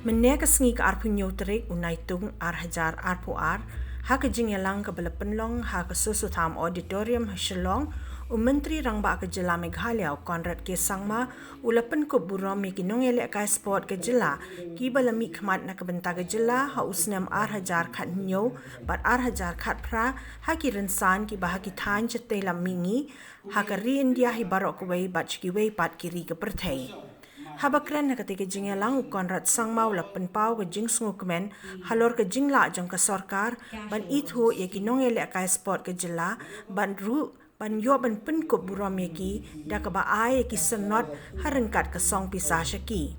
Mynne ka sngi ka arpunyo tarik Naitung hajar arpuar ha ka jingialang ka pynlong ha ka Soso Tham Auditorium Shillong Myntri Rangbah ka Jylla Meghalaya Conrad K Sangma Pynkup Burom Nongialeh ka sport ka Jylla kiba khmat na ka bynta ka Jylla ha snem hajar khatnyo bat hajar khatpra ha ki rynsan kiba ha ki thain shatei mihngi ha ka India hi barok kiwei bat kiwei pat kiri ka pyrthei. Haba kren katei jingialang Conrad Sangma pynpaw ka jingsngew Kmen halor ka jingla jong ka sarkar ban itho ki Nongialeh ka sport ka Jylla ban yo ban Pynkup Burom da ka ba ai ki sanot harengkat ka song pisah shaki.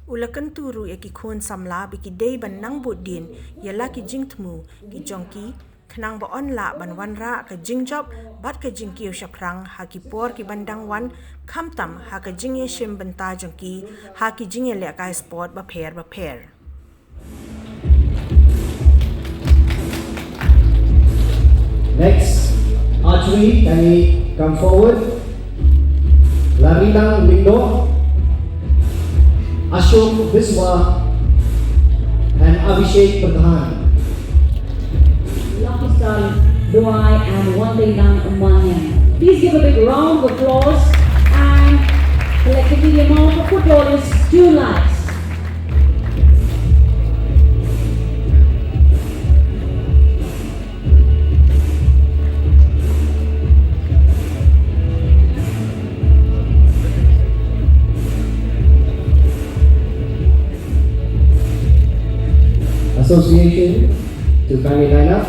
Ulakan turu ki khon samla ki dei ban nang budin yala ki jingsngew ki jongki Knang ba onla ban wanra ka jingjob bat ka jingkiw shaprang ha ki por ki bandang wan khamtam ha ka jinge shim bynta jongki ha ki jingialang ka sport ba pher. Next, archery, can we come forward? Lari lang window, Ashok Biswa and Abhishek Pradhan. Lucky Star, Duai and one day down on one hand. Please give a big round of applause and collectively the amount of football is 2 lakhs. Association to kindly line up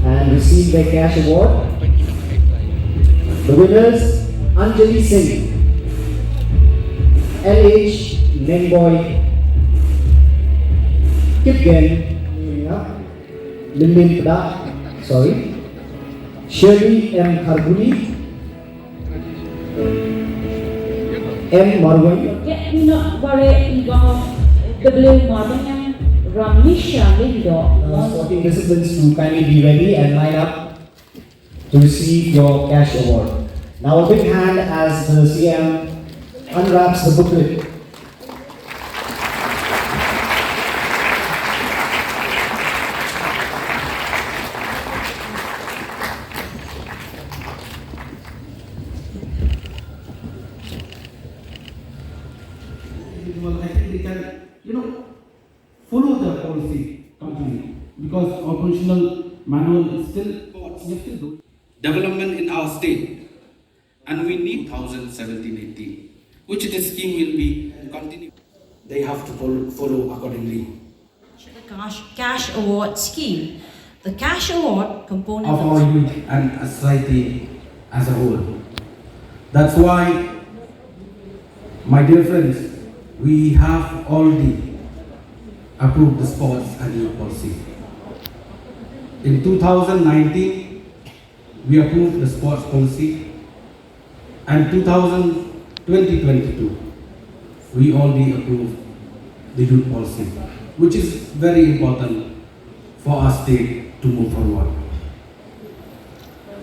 and receive their cash award. The winners, Anjali Singh, LH Nenboy, Kipgen, Shirley M. Kharbuli, M. Marwan, Not worry, the blue Marwan. Ramisha Lindo. Sporting disciplines to kindly be ready and line up to receive your cash award. Now a big hand as the CM unwraps the booklet. Well, I think they can, follow the policy completely because operational manual is still development in our state, and we need 2017-18, which the scheme will be continued. They have to follow accordingly. The cash award scheme, the cash award component of our youth and society as a whole. That's why, my dear friends, we have already approved the sports and youth policy. In 2019, we approved the sports policy, and 2022, we already approved the youth policy, which is very important for our state to move forward.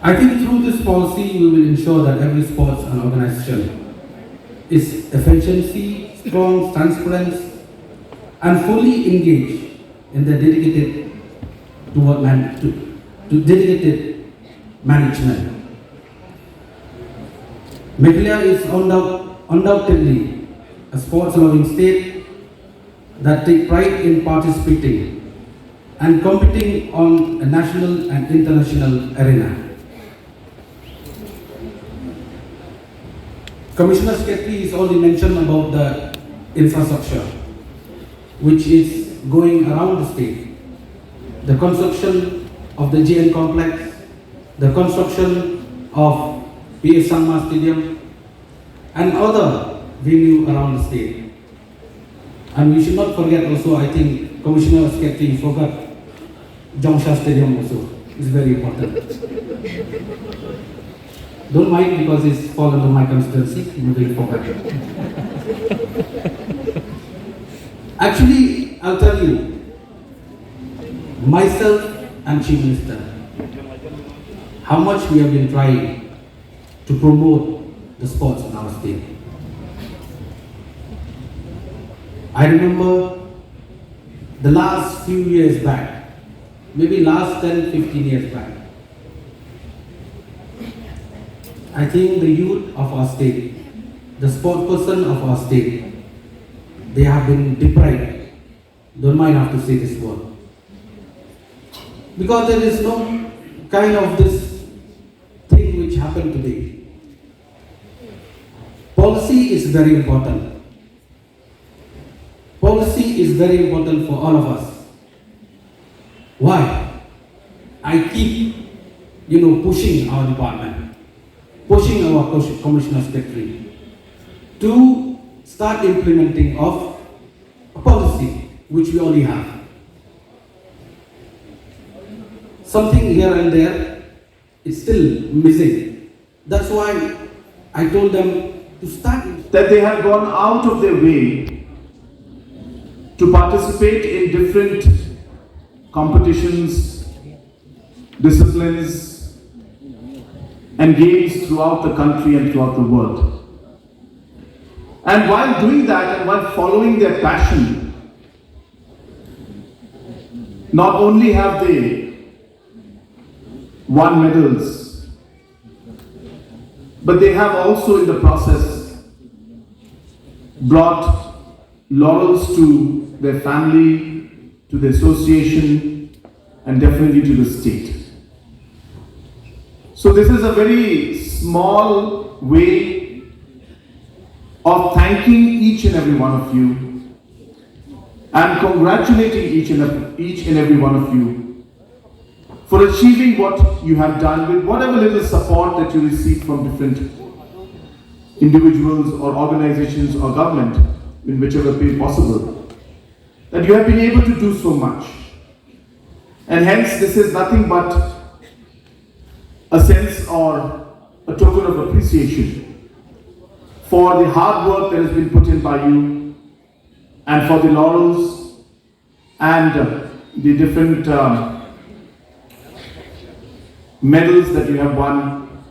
I think through this policy, we will ensure that every sports and organization is efficiency, strong, transparent, and fully engaged in the dedicated dedicated management. Meghalaya is undoubtedly a sports-loving state that take pride in participating and competing on a national and international arena. Commissioner Secretary has already mentioned about the infrastructure which is going around the state. The construction of the GN complex, the construction of P.S. Sangma Stadium, and other venues around the state. And we should not forget also, I think Commissioner Secretary forgot Jongsha Stadium also. It's very important. Don't mind because it's fall under my constituency, you will forget. Actually, I'll tell you, myself and Chief Minister, how much we have been trying to promote the sports in our state. I remember the last few years back, maybe last 10-15 years back, I think the youth of our state, the sport person of our state, they have been deprived. Don't mind I have to say this word. Because there is no kind of this thing which happened today. Policy is very important. Policy is very important for all of us. Why? I keep, pushing our department, pushing our commissioner secretary to start implementing of a policy which we already have. Something here and there is still missing. That's why I told them to start. That they have gone out of their way to participate in different competitions, disciplines, and games throughout the country and throughout the world. And while doing that and while following their passion, not only have they won medals, but they have also in the process brought laurels to their family, to the association, and definitely to the state. So this is a very small way of thanking each and every one of you and congratulating each and every one of you for achieving what you have done with whatever little support that you receive from different individuals or organizations or government in whichever way possible, that you have been able to do so much. And hence this is nothing but a sense or a token of appreciation for the hard work that has been put in by you and for the laurels and the different medals that you have won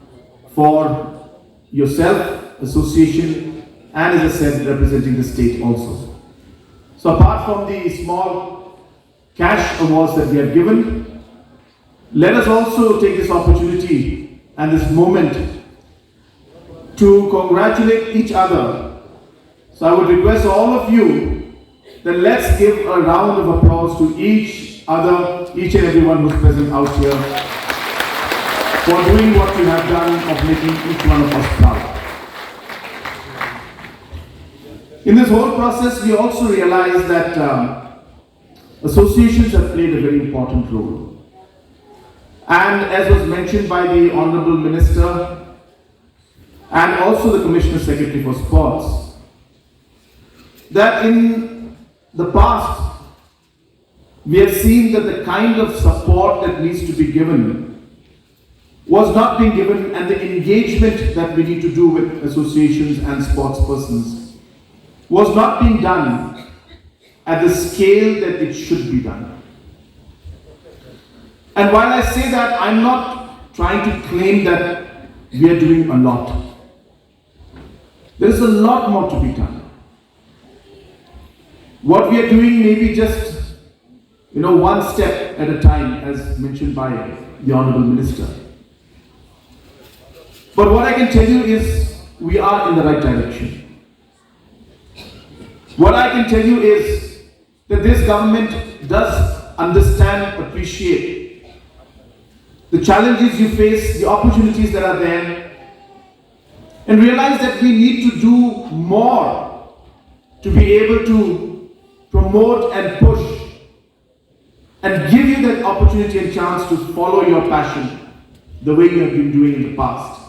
for yourself, association, and as I said, representing the state also. So apart from the small cash awards that we have given, let us also take this opportunity and this moment to congratulate each other. So I would request all of you that let's give a round of applause to each and everyone who's present out here for doing what you have done of making each one of us proud. In this whole process, we also realize that associations have played a very important role. And as was mentioned by the Honorable Minister and also the Commissioner Secretary for Sports, that in the past, we have seen that the kind of support that needs to be given was not being given, and the engagement that we need to do with associations and sports persons was not being done at the scale that it should be done. And while I say that, I'm not trying to claim that we are doing a lot. There is a lot more to be done. What we are doing may be just, one step at a time, as mentioned by the Honorable Minister. But what I can tell you is we are in the right direction. What I can tell you is that this government does understand, appreciate the challenges you face, the opportunities that are there, and realize that we need to do more to be able to promote and push and give you that opportunity and chance to follow your passion the way you have been doing in the past.